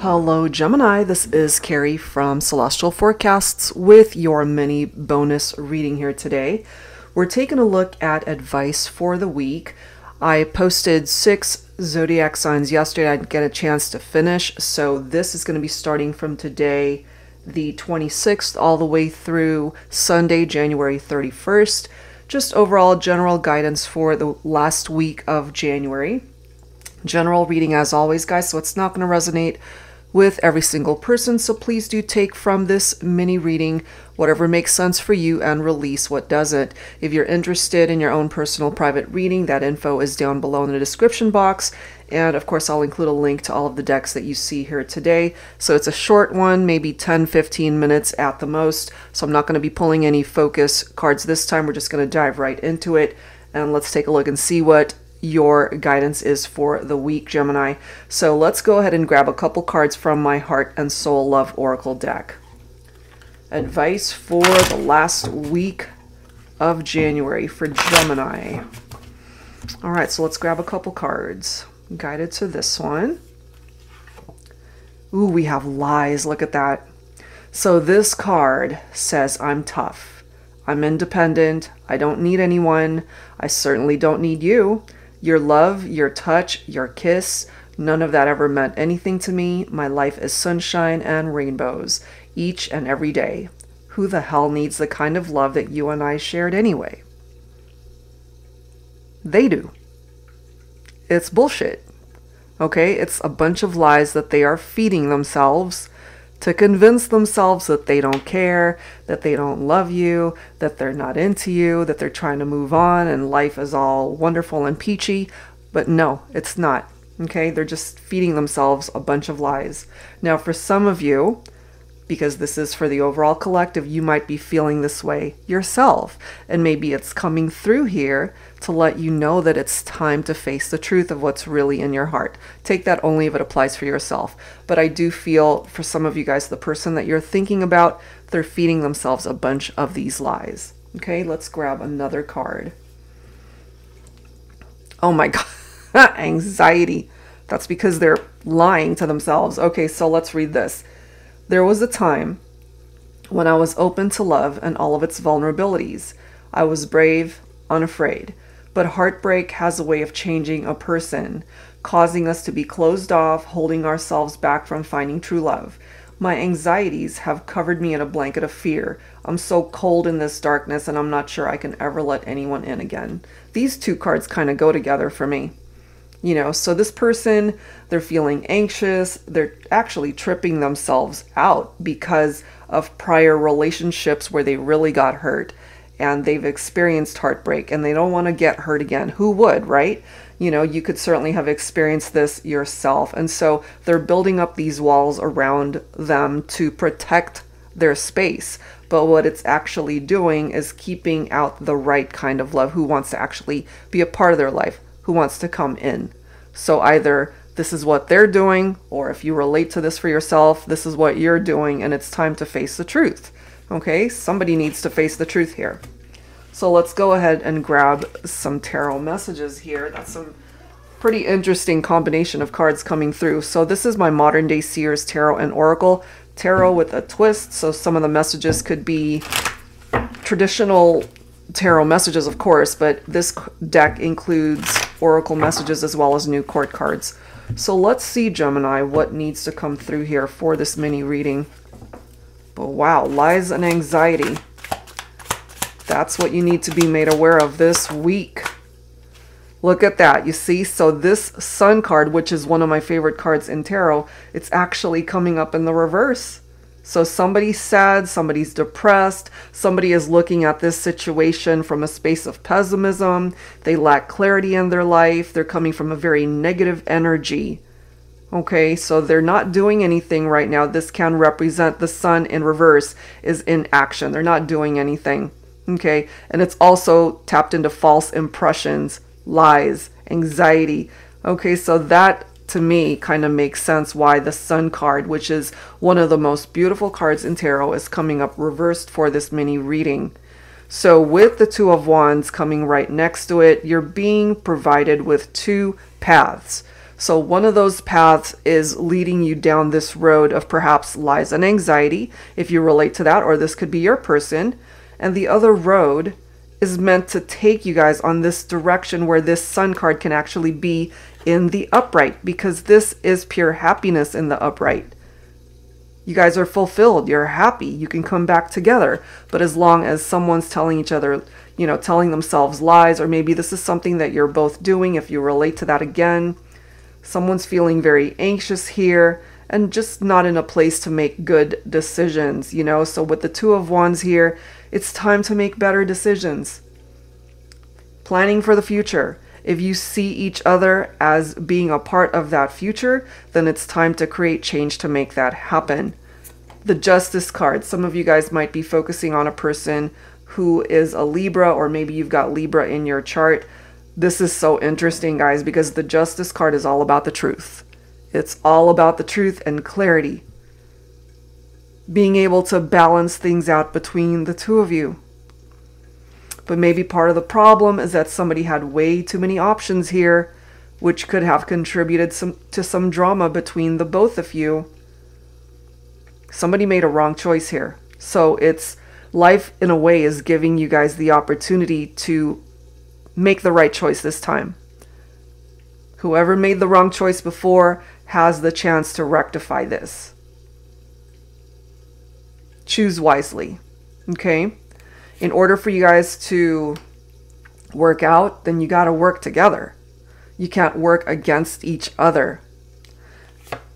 Hello Gemini, this is Carrie from Celestial Forecasts with your mini bonus reading here today. We're taking a look at advice for the week. I posted 6 zodiac signs yesterday. I didn't get a chance to finish, so this is going to be starting from today, the 26th, all the way through Sunday, January 31st. Just overall general guidance for the last week of January. General reading as always, guys, so it's not going to resonate with every single person, so please do take from this mini reading whatever makes sense for you and release what doesn't. If you're interested in your own personal private reading, that info is down below in the description box, and of course I'll include a link to all of the decks that you see here today. So it's a short one, maybe 10-15 minutes at the most, so I'm not going to be pulling any focus cards this time. We're just going to dive right into it, and let's take a look and see what your guidance is for the week, Gemini. So let's go ahead and grab a couple cards from my Heart and Soul Love Oracle deck. Advice for the last week of January for Gemini. All right, so let's grab a couple cards. Guided to this one. Ooh, we have lies. Look at that. So this card says, I'm tough. I'm independent. I don't need anyone. I certainly don't need you. Your love, your touch, your kiss, none of that ever meant anything to me. My life is sunshine and rainbows, each and every day. Who the hell needs the kind of love that you and I shared anyway? They do. It's bullshit. Okay? It's a bunch of lies that they are feeding themselves to convince themselves that they don't care, that they don't love you, that they're not into you, that they're trying to move on and life is all wonderful and peachy. But no, it's not. Okay? They're just feeding themselves a bunch of lies. Now, for some of you, because this is for the overall collective, you might be feeling this way yourself. And maybe it's coming through here to let you know that it's time to face the truth of what's really in your heart. Take that only if it applies for yourself. But I do feel for some of you guys, the person that you're thinking about, they're feeding themselves a bunch of these lies. Okay, let's grab another card. Oh my God, anxiety. That's because they're lying to themselves. Okay, so let's read this. There was a time when I was open to love and all of its vulnerabilities. I was brave, unafraid. But heartbreak has a way of changing a person, causing us to be closed off, holding ourselves back from finding true love. My anxieties have covered me in a blanket of fear. I'm so cold in this darkness, and I'm not sure I can ever let anyone in again. These two cards kind of go together for me. You know, so this person, they're feeling anxious. They're actually tripping themselves out because of prior relationships where they really got hurt and they've experienced heartbreak and they don't want to get hurt again. Who would, right? You know, you could certainly have experienced this yourself. And so they're building up these walls around them to protect their space. But what it's actually doing is keeping out the right kind of love who wants to actually be a part of their life, who wants to come in. So either this is what they're doing, or if you relate to this for yourself, this is what you're doing, and it's time to face the truth. Okay, somebody needs to face the truth here. So let's go ahead and grab some tarot messages here. That's some pretty interesting combination of cards coming through. So this is my Modern Day Seers Tarot and Oracle. Tarot with a twist, so some of the messages could be traditional tarot messages, of course, but this deck includes oracle messages as well as new court cards. So let's see, Gemini, what needs to come through here for this mini reading. But wow, lies and anxiety. That's what you need to be made aware of this week. Look at that, you see? So this Sun card, which is one of my favorite cards in tarot, it's actually coming up in the reverse. So somebody's sad, somebody's depressed, somebody is looking at this situation from a space of pessimism. They lack clarity in their life. They're coming from a very negative energy. Okay, so they're not doing anything right now. This can represent the Sun in reverse is in action. They're not doing anything. Okay, and it's also tapped into false impressions, lies, anxiety. Okay, so that to me kind of makes sense why the Sun card, which is one of the most beautiful cards in tarot, is coming up reversed for this mini reading. So with the Two of Wands coming right next to it, you're being provided with two paths. So one of those paths is leading you down this road of perhaps lies and anxiety, if you relate to that, or this could be your person. And the other road is meant to take you guys on this direction where this Sun card can actually be in the upright, because this is pure happiness in the upright. You guys are fulfilled, you're happy, you can come back together. But as long as someone's telling each other, telling themselves lies, or maybe this is something that you're both doing, if you relate to that again, someone's feeling very anxious here and just not in a place to make good decisions, So with the Two of Wands here, it's time to make better decisions. Planning for the future. If you see each other as being a part of that future, then it's time to create change to make that happen. The Justice card. Some of you guys might be focusing on a person who is a Libra, or maybe you've got Libra in your chart. This is so interesting, guys, because the Justice card is all about the truth. It's all about the truth and clarity. Being able to balance things out between the two of you. But maybe part of the problem is that somebody had way too many options here, which could have contributed to some drama between the both of you. Somebody made a wrong choice here. So it's life in a way is giving you guys the opportunity to make the right choice this time. Whoever made the wrong choice before has the chance to rectify this. Choose wisely, okay? In order for you guys to work out, then you got to work together. You can't work against each other.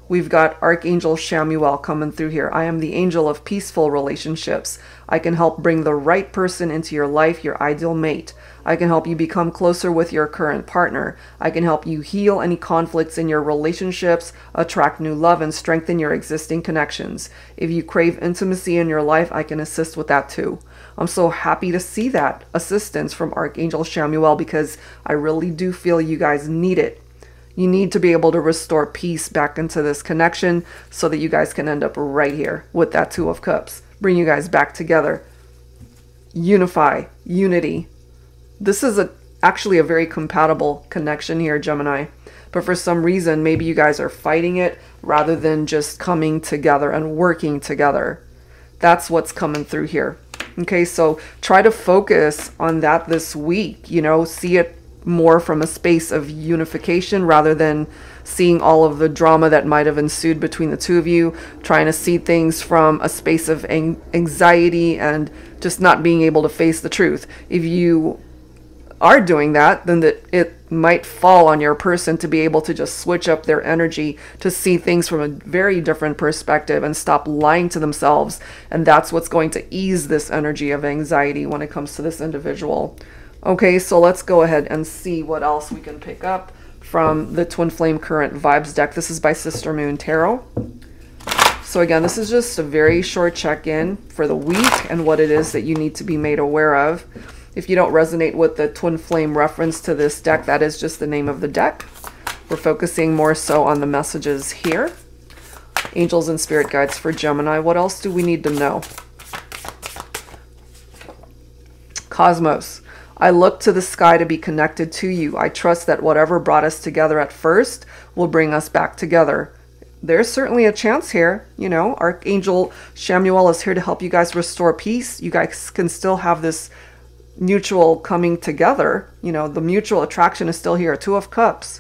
We've got Archangel Chamuel coming through here. I am the angel of peaceful relationships. I can help bring the right person into your life, your ideal mate. I can help you become closer with your current partner. I can help you heal any conflicts in your relationships, attract new love, and strengthen your existing connections. If you crave intimacy in your life, I can assist with that too. I'm so happy to see that assistance from Archangel Chamuel, because I really do feel you guys need it. You need to be able to restore peace back into this connection so that you guys can end up right here with that Two of Cups. Bring you guys back together. Unify. Unity. This is actually a very compatible connection here, Gemini. But for some reason, maybe you guys are fighting it rather than just coming together and working together. That's what's coming through here. Okay, so try to focus on that this week. See it more from a space of unification rather than seeing all of the drama that might have ensued between the two of you, trying to see things from a space of anxiety and just not being able to face the truth. If you are doing that, then it might fall on your person to be able to just switch up their energy to see things from a very different perspective and stop lying to themselves. And that's what's going to ease this energy of anxiety when it comes to this individual. Okay, so let's go ahead and see what else we can pick up from the Twin Flame Current Vibes deck. This is by Sister Moon Tarot. So again, this is just a very short check-in for the week and what it is that you need to be made aware of. If you don't resonate with the Twin Flame reference to this deck, that is just the name of the deck. We're focusing more so on the messages here. Angels and Spirit Guides for Gemini. What else do we need to know? Cosmos. I look to the sky to be connected to you. I trust that whatever brought us together at first will bring us back together. There's certainly a chance here. Archangel Chamuel is here to help you guys restore peace. You guys can still have this mutual coming together. The mutual attraction is still here. Two of Cups.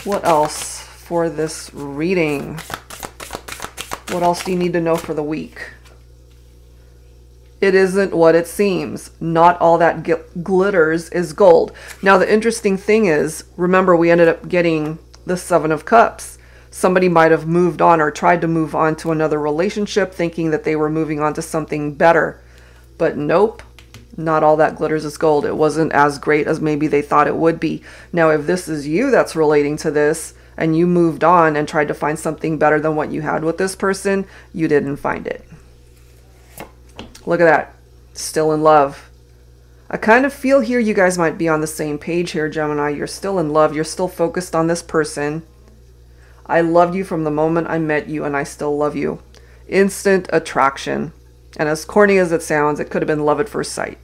What else for this reading? What else do you need to know for the week? It isn't what it seems. Not all that glitters is gold. Now, the interesting thing is, remember, we ended up getting the Seven of Cups. Somebody might have moved on or tried to move on to another relationship thinking that they were moving on to something better. But nope, not all that glitters is gold. It wasn't as great as maybe they thought it would be. Now, if this is you that's relating to this and you moved on and tried to find something better than what you had with this person, you didn't find it. Look at that. Still in love. I kind of feel here you guys might be on the same page here, Gemini. You're still in love. You're still focused on this person. I loved you from the moment I met you, and I still love you. Instant attraction. And as corny as it sounds, it could have been love at first sight.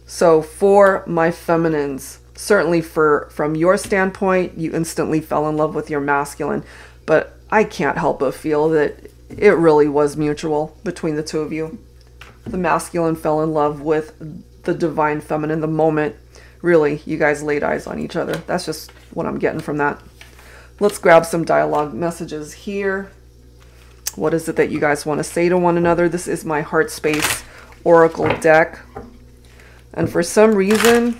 So for my feminines, Certainly from your standpoint, you instantly fell in love with your masculine, but I can't help but feel that it really was mutual between the two of you. The masculine fell in love with the divine feminine the moment, really, you guys laid eyes on each other. That's just what I'm getting from that. Let's grab some dialogue messages here. What is it that you guys want to say to one another? This is my HeartSpace Oracle deck. And for some reason,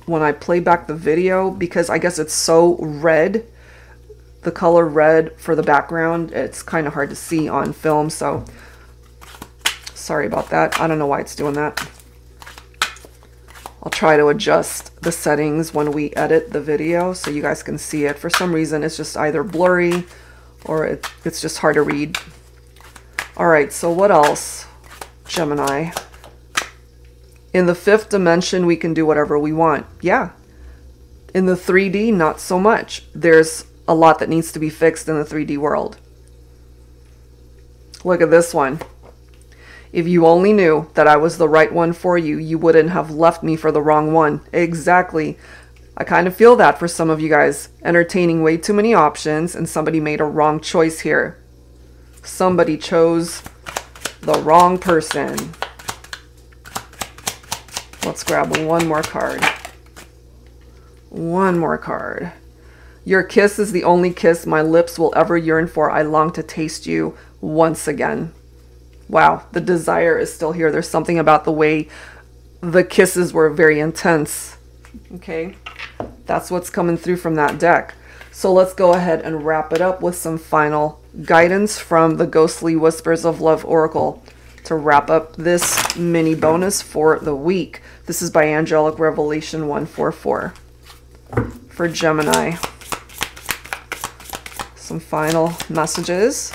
when I play back the video, because I guess it's so red, the color red for the background, it's kind of hard to see on film, so sorry about that. I don't know why it's doing that. I'll try to adjust the settings when we edit the video so you guys can see it. For some reason, it's just either blurry or it's just hard to read. All right, so what else, Gemini? In the 5th dimension, we can do whatever we want. Yeah. In the 3D, not so much. There's a lot that needs to be fixed in the 3D world. Look at this one. If you only knew that I was the right one for you, you wouldn't have left me for the wrong one. Exactly. I kind of feel that for some of you guys. Entertaining way too many options, and somebody made a wrong choice here. Somebody chose the wrong person. Let's grab one more card. One more card. Your kiss is the only kiss my lips will ever yearn for. I long to taste you once again. Wow, the desire is still here. There's something about the way the kisses were very intense. Okay, that's what's coming through from that deck. So let's go ahead and wrap it up with some final guidance from the Ghostly Whispers of Love Oracle to wrap up this mini bonus for the week. This is by Angelic Revelation 144. For Gemini, some final messages.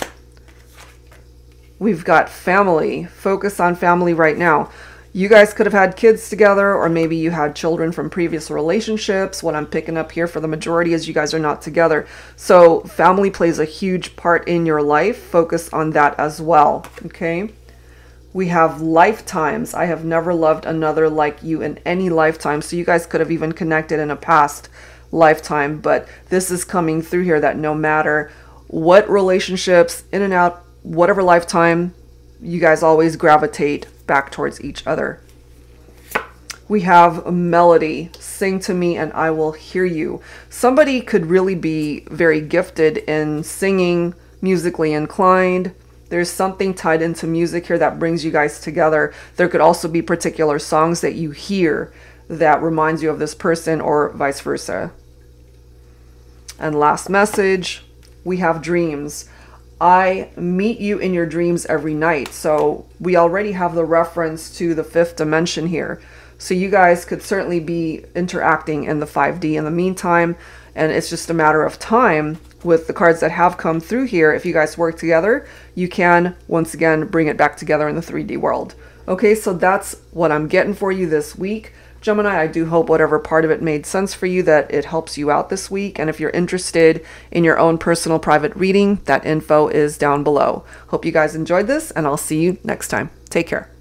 We've got family. Focus on family right now. You guys could have had kids together, or maybe you had children from previous relationships. What I'm picking up here for the majority is you guys are not together. So family plays a huge part in your life. Focus on that as well. Okay. We have lifetimes. I have never loved another like you in any lifetime. So you guys could have even connected in a past lifetime. But this is coming through here that no matter what relationships, in and out, whatever lifetime, you guys always gravitate back towards each other. We have a melody. Sing to me and I will hear you. Somebody could really be very gifted in singing, musically inclined. There's something tied into music here that brings you guys together. There could also be particular songs that you hear that reminds you of this person, or vice versa. And last message, we have dreams. I meet you in your dreams every night. So we already have the reference to the 5th dimension here. So you guys could certainly be interacting in the 5D in the meantime. And it's just a matter of time with the cards that have come through here. If you guys work together, you can once again bring it back together in the 3D world. Okay, so that's what I'm getting for you this week. Gemini, I do hope whatever part of it made sense for you, that it helps you out this week. And if you're interested in your own personal private reading, that info is down below. Hope you guys enjoyed this, and I'll see you next time. Take care.